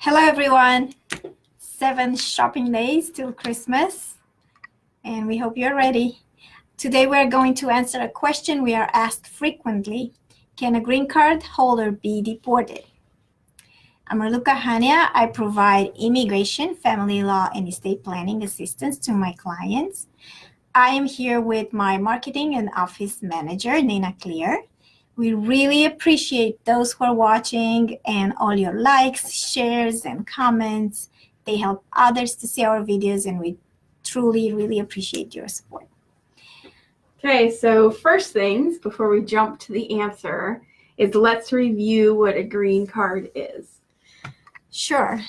Hello everyone, 7 shopping days till Christmas, and we hope you're ready. Today we're going to answer a question we are asked frequently. Can a green card holder be deported? I'm Raluca. I provide immigration, family law, and estate planning assistance to my clients. I am here with my marketing and office manager, Nina Clear. We really appreciate those who are watching and all your likes, shares, and comments. They help others to see our videos, and we truly, really appreciate your support. Okay, so first things before we jump to the answer is let's review what a green card is. Sure,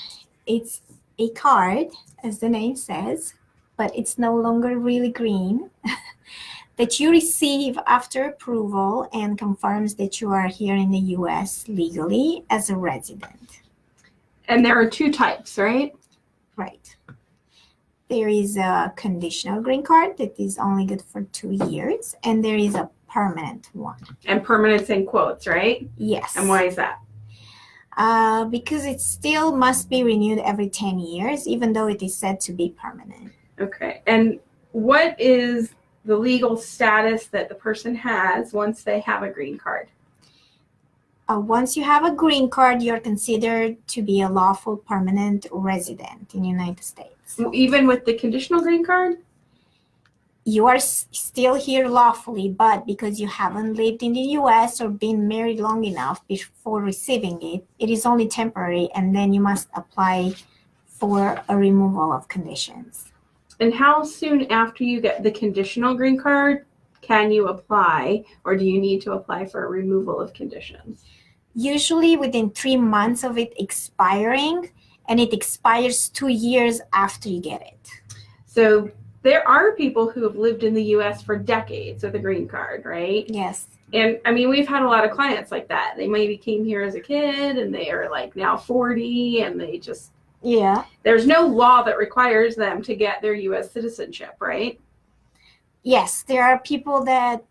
it's a card, as the name says, but it's no longer really green. That you receive after approval and confirms that you are here in the U.S. legally as a resident. And there are two types, right? Right. There is a conditional green card that is only good for 2 years, and there is a permanent one. And permanent's in quotes, right? Yes. And why is that? Because it still must be renewed every 10 years, even though it is said to be permanent. Okay. And what is the legal status that the person has once they have a green card? Once you have a green card, you're considered to be a lawful permanent resident in the United States. Even with the conditional green card? You are still here lawfully, but because you haven't lived in the U.S. or been married long enough before receiving it, it is only temporary, and then you must apply for a removal of conditions. And how soon after you get the conditional green card can you apply, or do you need to apply for a removal of conditions? Usually within 3 months of it expiring, and it expires 2 years after you get it. So there are people who have lived in the U.S. for decades with a green card, right? Yes. And I mean, we've had a lot of clients like that. They maybe came here as a kid and they are like now 40 and they just, yeah. There's no law that requires them to get their U.S. citizenship, right? Yes, there are people that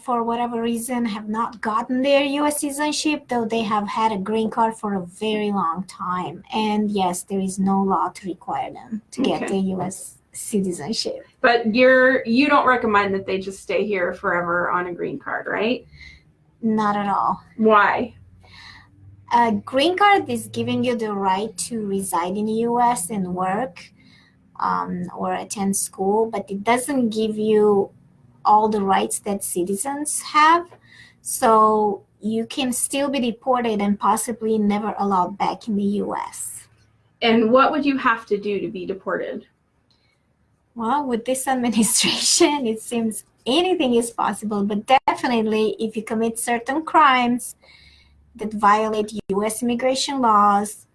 for whatever reason have not gotten their U.S. citizenship, though they have had a green card for a very long time. And yes, there is no law to require them to get their U.S. citizenship. But you don't recommend that they just stay here forever on a green card, right? Not at all. Why? A green card is giving you the right to reside in the U.S. and work or attend school, but it doesn't give you all the rights that citizens have. So you can still be deported and possibly never allowed back in the U.S. And what would you have to do to be deported? Well, with this administration, it seems anything is possible, but definitely if you commit certain crimes that violate U.S. immigration laws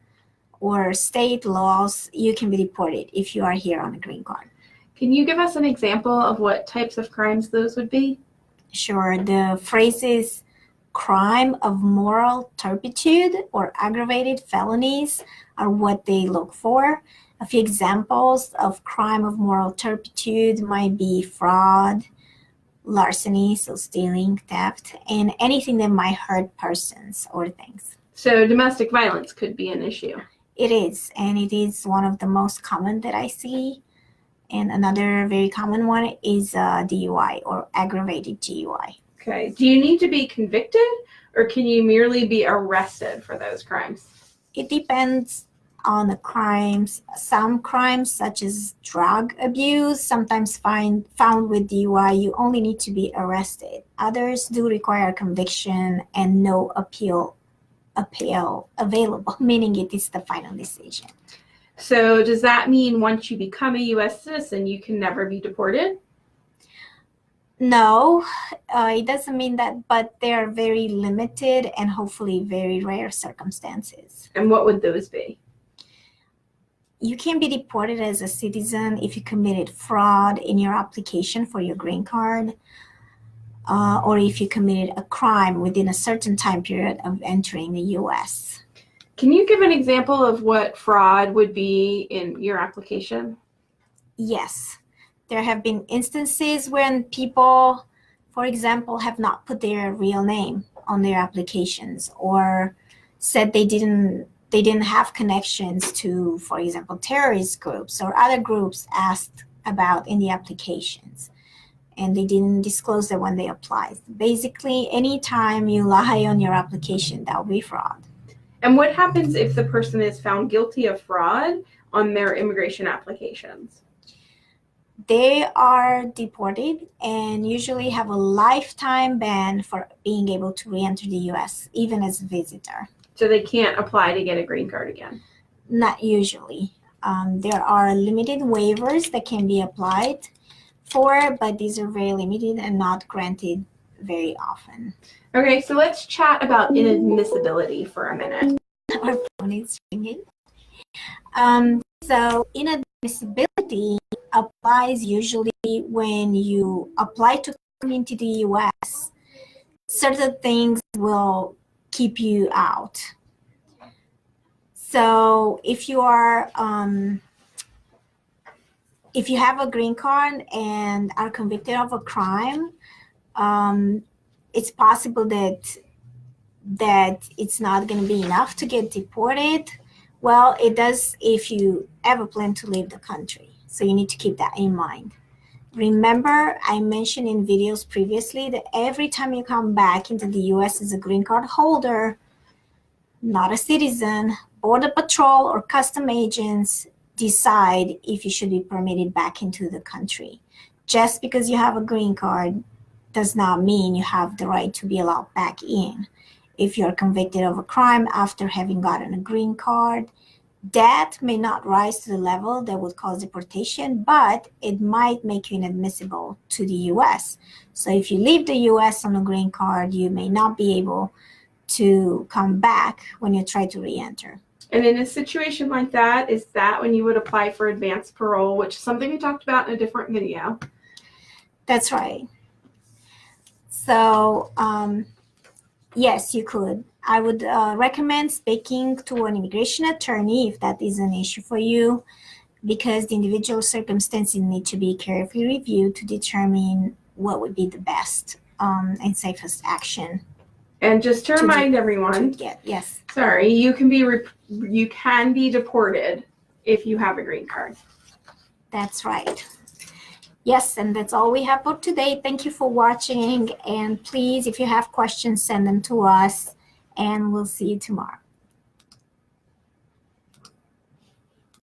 or state laws, you can be deported if you are here on a green card. Can you give us an example of what types of crimes those would be? Sure. The phrases crime of moral turpitude or aggravated felonies are what they look for. A few examples of crime of moral turpitude might be fraud, larceny, so stealing, theft, and anything that might hurt persons or things. So domestic violence could be an issue. It is, and it is one of the most common that I see. And another very common one is DUI or aggravated DUI. Okay. Do you need to be convicted, or can you merely be arrested for those crimes? It depends on the crimes. Some crimes, such as drug abuse, sometimes found with DUI, you only need to be arrested. Others do require conviction and no appeal available, meaning it is the final decision. So does that mean once you become a U.S. citizen, you can never be deported? No, it doesn't mean that, but they are very limited and hopefully very rare circumstances. And what would those be? You can be deported as a citizen if you committed fraud in your application for your green card, or if you committed a crime within a certain time period of entering the U.S. Can you give an example of what fraud would be in your application? Yes. There have been instances when people, for example, have not put their real name on their applications or said they didn't they didn't have connections to, for example, terrorist groups or other groups asked about in the applications. And they didn't disclose that when they applied. Basically, anytime you lie on your application, that will be fraud. And what happens if the person is found guilty of fraud on their immigration applications? They are deported and usually have a lifetime ban for being able to re-enter the U.S., even as a visitor. So they can't apply to get a green card again? Not usually. There are limited waivers that can be applied for, but these are very limited and not granted very often. Okay, so let's chat about inadmissibility for a minute. Our phone is ringing. So inadmissibility applies usually when you apply to come into the U.S. Certain things will keep you out. So if you are if you have a green card and are convicted of a crime, it's possible that it's not going to be enough to get deported. Well, it does if you ever plan to leave the country. So you need to keep that in mind. Remember, I mentioned in videos previously that every time you come back into the U.S. as a green card holder, not a citizen, Border Patrol or custom agents decide if you should be permitted back into the country. Just because you have a green card does not mean you have the right to be allowed back in. If you're convicted of a crime after having gotten a green card, that may not rise to the level that would cause deportation, but it might make you inadmissible to the U.S. So if you leave the U.S. on a green card, you may not be able to come back when you try to re-enter. And in a situation like that, is that when you would apply for advanced parole, which is something we talked about in a different video? That's right. So, yes, you could. I would recommend speaking to an immigration attorney if that is an issue for you, because the individual circumstances need to be carefully reviewed to determine what would be the best and safest action. And just to remind everyone, yes. Sorry, you can be deported if you have a green card. That's right. Yes, and that's all we have for today. Thank you for watching, and please, if you have questions, send them to us, and we'll see you tomorrow.